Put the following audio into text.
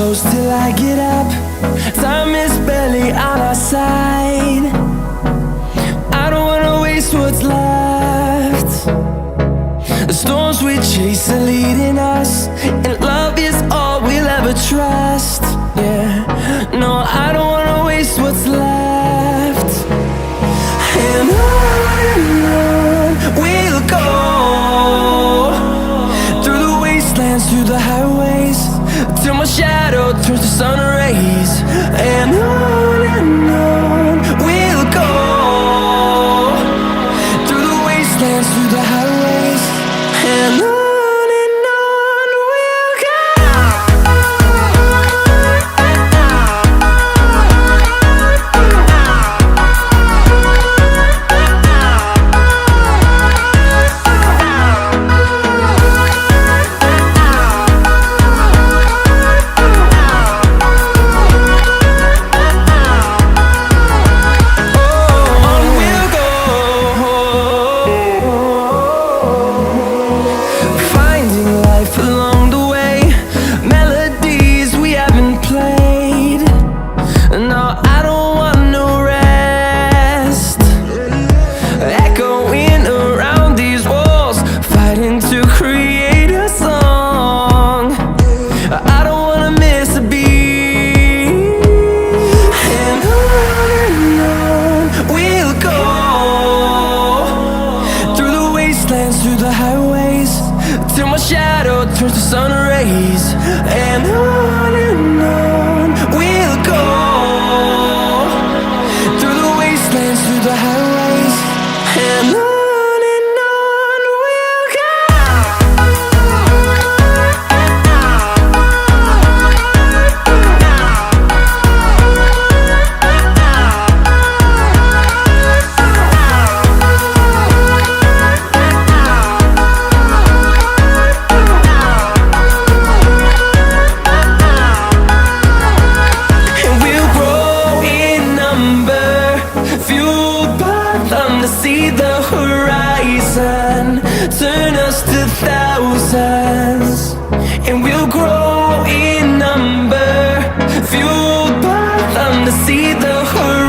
close till I get up. Time is barely on our side. I don't wanna waste what's left. The storms we chase are leading us, and love is all we'll ever trust. Yeah, no, I don't wanna waste what's left. And on we'll go, through the wastelands, through the highways, till my shadow turns to sun rays. And on we'll go, through the wastelands, through the highways, and on. Through the highways, till my shadow turns to sun rays. And on we'll go, through the wastelands, through the highways, and on we'll go. See the horizon turn us to thousands, and we'll grow in number, fueled by them to see the horizon.